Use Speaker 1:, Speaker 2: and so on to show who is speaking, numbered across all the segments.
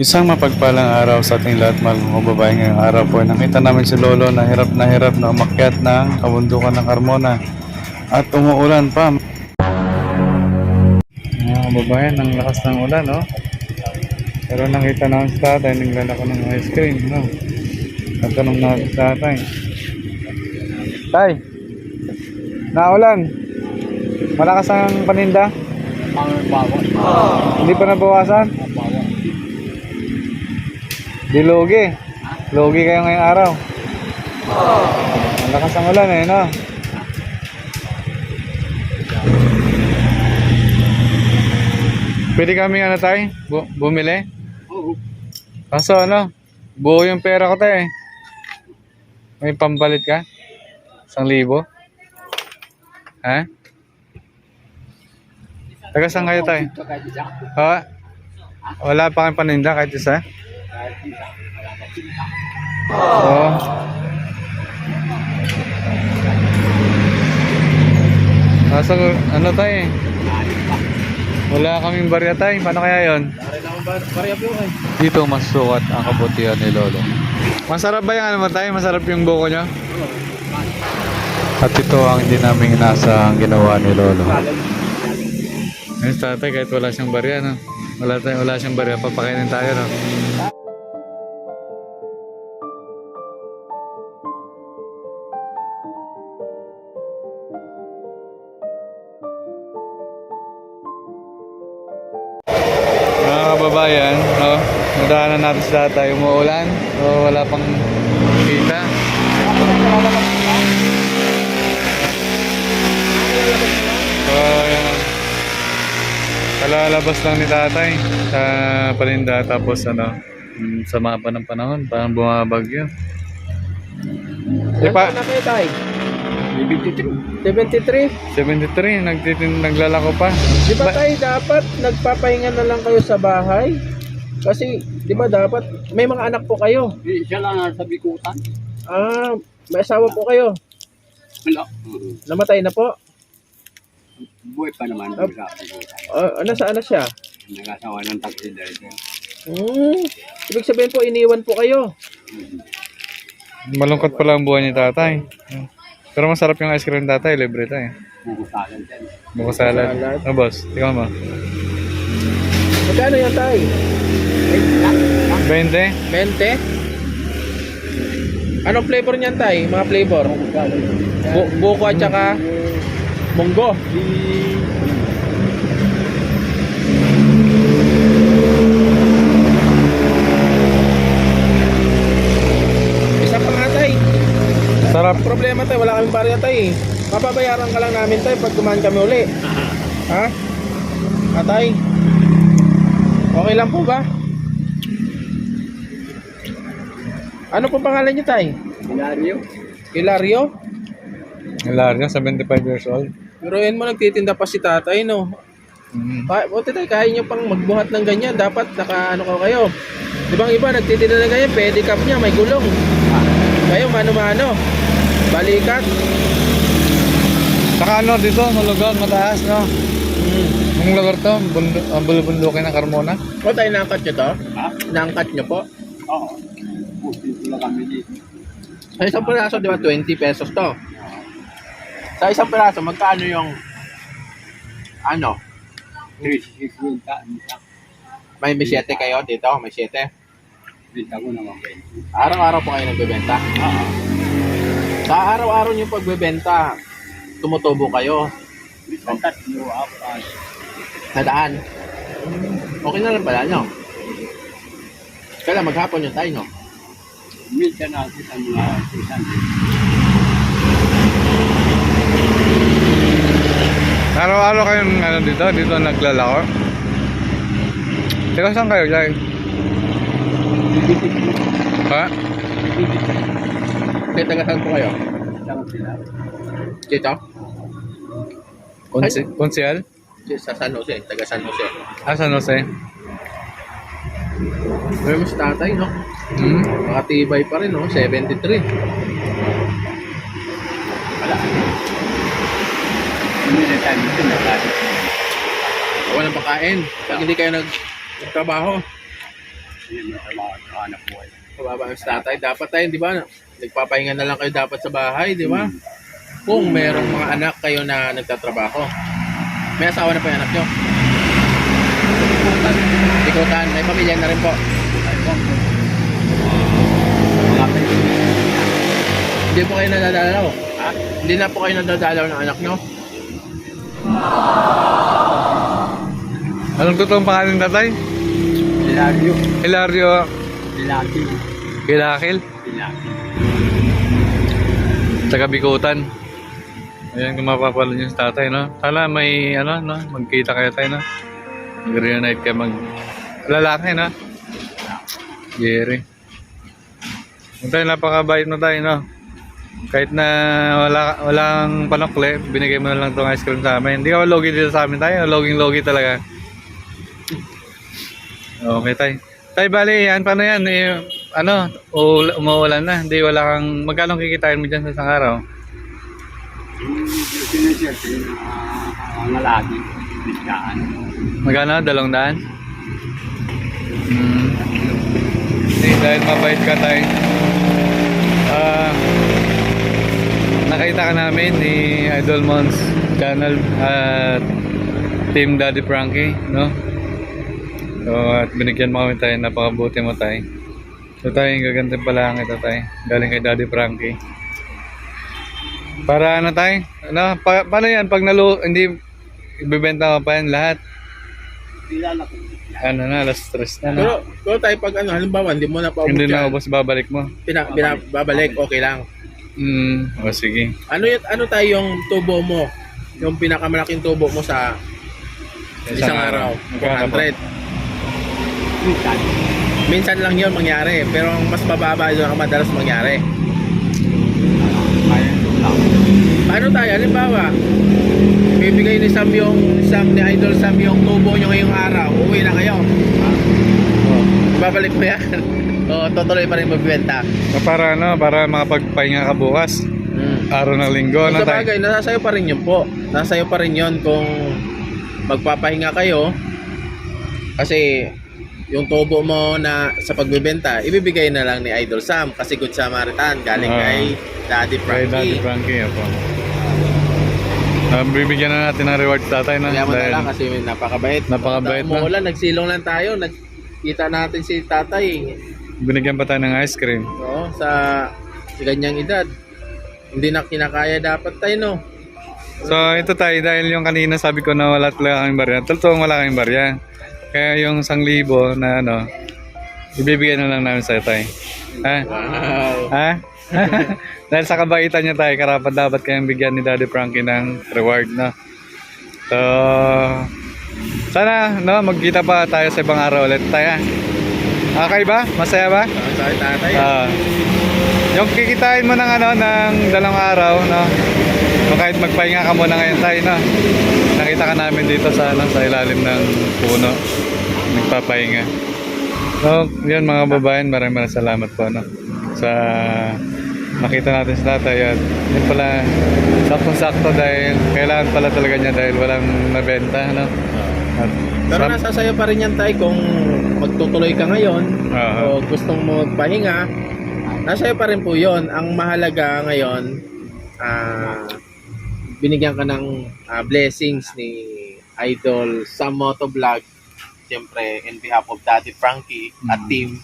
Speaker 1: Isang mapagpalang araw sa ating lahat, mahal mga babae. Ngayong araw po, nakita namin si Lolo na hirap na umakyat ng kabundukan ng Carmona at umuulan pa. Mga babae, ang lakas ng ulan, no? Pero nakita namin si tatay, naglalako ng ice cream, no? Nagtanong natin si tatay. Tay, naulan. Malakas ang paninda? Hindi pa nabawasan? Di lugi. Lugi kayo ngayong araw. Ang lakas ang ulan eh, no? Pwede kami ano tayo? Bumili?
Speaker 2: Oo.
Speaker 1: Kaso ano? Buo yung pera ko tayo eh. May pambalit ka? 1,000? Ha? Taga saan kayo tayo? Ha? Wala pa kayong paninda kahit isa? Oo. Kaso ano tayo eh? Wala kaming barya tayo. Paano kaya yun? Dito mas sukat ang kabutihan ni Lolo. Masarap ba yung ano mo tayo? Masarap yung buko nyo? At ito ang hindi namin inasahang ginawa ni Lolo. Ayun tatay, kahit wala siyang barya, no? Wala siyang barya, papakainin tayo, no? Mga kababayan, no? Nadaanan natin sa tatay, umuulan, so wala pang kita. So, yan. Kalalabas lang ni tatay sa palinda, tapos ano, sama pa ng panahon, parang bumabagyo.
Speaker 2: Ilan na kayo tayo? 73.
Speaker 1: 73, naglalako pa.
Speaker 2: Di ba tayo dapat nagpapahinga na lang kayo sa bahay? Kasi di ba dapat may mga anak po kayo?
Speaker 3: Siya lang nasa bikutan.
Speaker 2: Ah, may asawa po kayo.
Speaker 3: Wala.
Speaker 2: Namatay na po.
Speaker 3: Buhay pa naman doon sa bikutan.
Speaker 2: Nasaan na siya?
Speaker 3: Nag-asawa ng taxi driver.
Speaker 2: Ibig sabihin po iniwan po kayo.
Speaker 1: Malungkot pala ang buhay ni tatay. Pero masarap yung ice cream tatay, libre tayo.
Speaker 3: Bukusalan dyan.
Speaker 1: Buko salad.
Speaker 2: Salad.
Speaker 1: Oh, boss, tingnan mo.
Speaker 2: Magkano yan tayo?
Speaker 1: 20?
Speaker 2: 20? Anong flavor niyan tayo? Mga flavor? Buko at saka munggo. Isa pa nga tayo.
Speaker 1: Sarap.
Speaker 2: Ang problema tayo, wala kaming barya tayo eh. Mapabayaran ka lang namin tayo pag dumaan kami uli. Ha? Atay? Okay lang po ba? Ano po pangalan niyo tay?
Speaker 3: Hilario.
Speaker 2: Hilario?
Speaker 1: Hilario, 75 years old.
Speaker 2: Pero yun mo nagtitinda pa si tatay no? Buti tayo kaya nyo pang magbuhat ng ganyan. Dapat naka ano kayo. Di ba ang iba nagtitinda ng ganyan, pedicab niya, may gulong. Kayo mano-mano. Balikat.
Speaker 1: Saka ano dito, sa lugar, mataas, no? Yung lugar to, ang bulubundukin ng Carmona.
Speaker 2: O tayo naangkat nyo to?
Speaker 3: Ha?
Speaker 2: Naangkat nyo po?
Speaker 3: Oo. Pusin sila kami dito.
Speaker 2: Sa isang piraso, di ba, 20 pesos to? Sa isang piraso, magkano yung ano?
Speaker 3: 350.
Speaker 2: May 7 kayo dito? May 7?
Speaker 3: Bita ko naman kayo.
Speaker 2: Araw-araw po kayo nagbebenta?
Speaker 3: Oo.
Speaker 2: Sa araw-araw nyo pagbebenta, tumutubo kayo
Speaker 3: Isang tatlo, apat.
Speaker 2: na daan. Okay na lang pala, no? Kailan maghapon yung tayo, no?
Speaker 3: Minsan natin ang mga isang.
Speaker 1: Araw-araw kayong ano dito naglalako. Teka, saan kayo, Jai? Ha?
Speaker 2: Kaya taga-saan po kayo?
Speaker 3: Isang sila.
Speaker 2: Dito?
Speaker 1: Konsyal?
Speaker 2: Sa San Jose, taga San Jose.
Speaker 1: Ah, San Jose.
Speaker 2: Pero mas tatay, no?
Speaker 1: Hmm?
Speaker 2: Makatibay pa rin, no? 73.
Speaker 3: Wala. Hindi na tayo dito nagkakaroon.
Speaker 2: Walang pakain. Pag hindi kayo nagtrabaho.
Speaker 3: Hindi mo trabaho sa anak buhay.
Speaker 2: Kababa ang tatay. Dapat tayo, di ba? Nagpapahinga na lang kayo dapat sa bahay, di ba? Kung merong mga anak kayo na nagtatrabaho. May asawa na po yung anak nyo? Ikutan. May pamilya na rin po.
Speaker 3: Mga pwede.
Speaker 2: Hindi po kayo nadadalaw. Ha? Hindi na po kayo nadadalaw ng anak nyo?
Speaker 1: Anong totoong pangalan ng tatay?
Speaker 3: Hilario.
Speaker 1: Hilario
Speaker 3: Hilaki.
Speaker 1: Hilakil.
Speaker 3: Hilaki.
Speaker 1: Taga Bikutan. Ayan kung mapapalo niyo sa tatay, no? Sana may, ano, no? Magkita kayo tayo, no? Mag-reunite kayo lalaki, no? Jerry. Tayo, napakabait mo tayo, no? Kahit na walang panokle, binigay mo na lang itong ice cream sa amin. Hindi ka logi dito sa amin tayo. Loging-logi talaga. Okay, tayo. Tayo, bali, yan. Paano yan? Umuulan na. Hindi, wala kang... Magkano kikitain mo dyan sa isang araw?
Speaker 3: Sinisir, ang lalaki. Biskaan.
Speaker 1: Magkano? 200? Dahil mabait ka tayo. Nakita ka namin ni Idol Mons channel at Team Daddy Frankie, no? So, at binigyan mo kami tayo, napakabuti mo tayo. So tayo, gagantin pala ang ito tayo. Galing kay Daddy Frankie. Para ano tayo? Ano, paano yan? Pag hindi ibibenta mo pa yan lahat?
Speaker 3: Kilala ko.
Speaker 1: Ano na, alas 3 na, no?
Speaker 2: Pero tayo pag ano, halimbawa, hindi mo na paubos
Speaker 1: Hindi na
Speaker 2: yan.
Speaker 1: ubos, babalik mo.
Speaker 2: Babalik, okay lang.
Speaker 1: O sige.
Speaker 2: Ano tayo yung tubo mo? Yung pinakamalaking tubo mo sa isang araw?
Speaker 1: Magkano po?
Speaker 2: 400.
Speaker 3: Minsan.
Speaker 2: Minsan lang yun mangyari, pero ang mas mababa yun ang madalas mangyari.
Speaker 3: Kaya ito lang.
Speaker 2: Ano tayo? Halimbawa, bibigay ni Sam ni Idol Sam yung tubo nyo ngayong araw, uwi na kayo. Babalik mo yan. O, tutuloy pa rin magbenta.
Speaker 1: Para ano, para makapagpahinga ka bukas. Araw ng linggo,
Speaker 2: Sa
Speaker 1: ano tayo?
Speaker 2: bagay, nasa pa rin yun po. Nasa pa rin yun kung magpapahinga kayo. Kasi yung tubo mo na sa pagbebenta, ibibigay na lang ni Idol Sam kasi Good Samaritan galing kay Daddy
Speaker 1: Kay Daddy
Speaker 2: Frankie.
Speaker 1: Frankie, po. Bibigyan na natin ng reward tatay, no?
Speaker 2: Kaya mo na
Speaker 1: Dahil
Speaker 2: lang kasi napakabait.
Speaker 1: Napakabait na.
Speaker 2: Umuulan, nagsilong lang tayo. Nakita natin si tatay.
Speaker 1: binigyan pa tayo ng ice cream.
Speaker 2: Oo, sa ganyang edad. Hindi na kinakaya dapat tayo, no?
Speaker 1: So ito tayo, dahil yung kanina sabi ko na wala talaga kaming barya. Totoong wala kaming barya. Kaya yung 1,000 na ano, ibibigay na lang namin sa tayo. Ha?
Speaker 2: Wow.
Speaker 1: Ha? Dahil sa kabaitan niya tayo, karapat dapat kayang bigyan ni Daddy Frankie ng reward, no? So, sana, no, magkita pa tayo sa ibang araw ulit tayo. Okay ba? Masaya ba?
Speaker 2: Sorry, tatay.
Speaker 1: Yung kikitain mo ng ano, ng 2 araw, no? So, kahit magpahinga ka muna ngayon tayo, no? Nakita ka namin dito sa, ano, sa ilalim ng puno. Nagpapahinga. So, yun mga babayan, maraming salamat po, no? Sa nakita natin sa tatay at yun pala, saktong-sakto dahil kailangan pala talaga niya dahil walang nabenta, no? At,
Speaker 2: Pero nasa sayo pa rin yan tayo kung magtutuloy ka ngayon o gustong mo magpahinga. Nasa iyo pa rin po yun. Ang mahalaga ngayon, binigyan ka ng blessings ni Idol Sam Motovlog. Siyempre, in behalf of Daddy Frankie at team.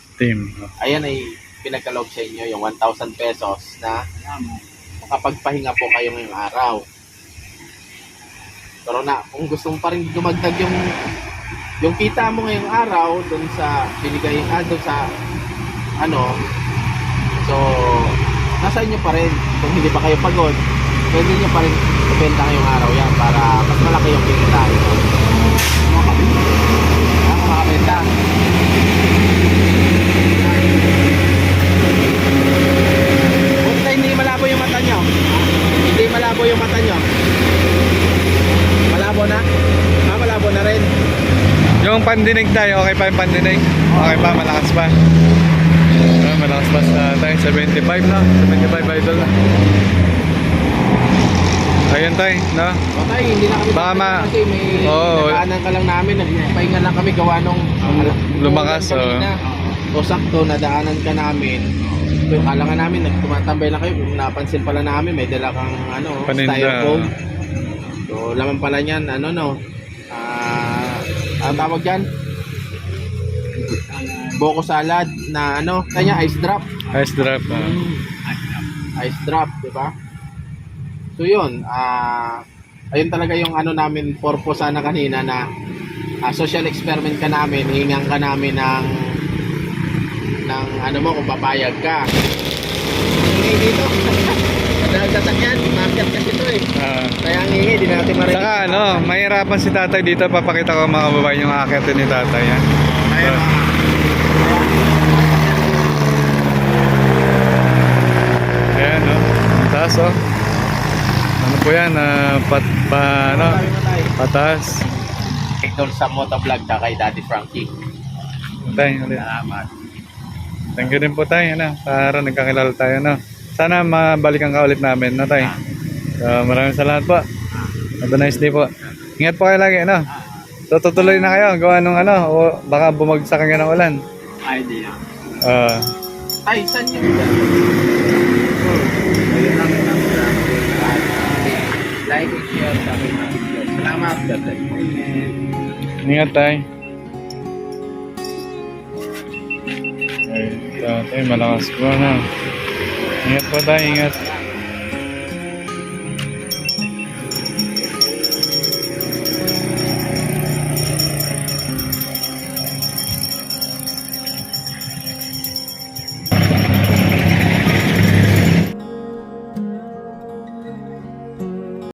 Speaker 2: Ayan ay pinagkaloob sa inyo yung 1,000 pesos na makapagpahinga po kayo ngayong araw. Pero na, kung gusto mo pa rin dumagdag yung kita mo ngayong araw doon sa binigay doon sa ano, so nasa inyo pa rin. Kung hindi pa kayo pagod, pwede nyo pa rin ibenta ngayong araw yan para mas malaki yung kita nyo. Makabenta. Basta hindi malabo yung mata nyo. Hindi malabo yung mata nyo. Malabo na? Malabo na rin.
Speaker 1: yung pandinig tayo, okay pa yung pandinig? Okay pa, malakas pa. Malakas pa sa tayo, 75 na. 75 idol na. Ayun tayo, no?
Speaker 2: Okay, hindi na kami
Speaker 1: Baka
Speaker 2: kasi may
Speaker 1: Oo.
Speaker 2: nakaanan ka lang namin. Nagpahinga lang kami gawa nung
Speaker 1: Lumakas,
Speaker 2: kanina. o sakto nadaanan ka namin. So, akala nga namin nagtumatambay lang kayo, kung napansin pala namin may dala kang
Speaker 1: Paninda.
Speaker 2: styrofoam. So laman pala niyan ang tawag diyan? Boko salad na kanya ice drop.
Speaker 1: Ice drop.
Speaker 2: Ice drop, di ba? So yun, ayun talaga yung namin purpose sana kanina na social experiment ka namin, hingang ka namin ng mo kung papayag ka. Hingi dito. Dahil sasakyan, market kasi ito eh. Kaya ang hingi, di natin marinig.
Speaker 1: Saka mahirapan si tatay dito. Papakita ko mga babae yung aakyat ni tatay. Yan.
Speaker 2: Ayun,
Speaker 1: Ayan, ang taas, Ano po yan? Pataas.
Speaker 2: doon sa motovlog na kay Daddy Frankie.
Speaker 1: Tay, ulit.
Speaker 2: Salamat.
Speaker 1: Thank you din po tayo, para nagkakilala tayo, Sana mabalikan ka ulit namin, tay. So, maraming salamat po. Have a nice day po. Ingat po kayo lagi, So, tutuloy na kayo, gawa nung o baka bumagsak nga ng ulan.
Speaker 3: Ay, di na.
Speaker 2: Ay, saan yung like and share sa aking mga video. Salamat, Daddy.
Speaker 1: Ingat tayo. Ay, tatay, malakas po, Ingat po tayo, ingat.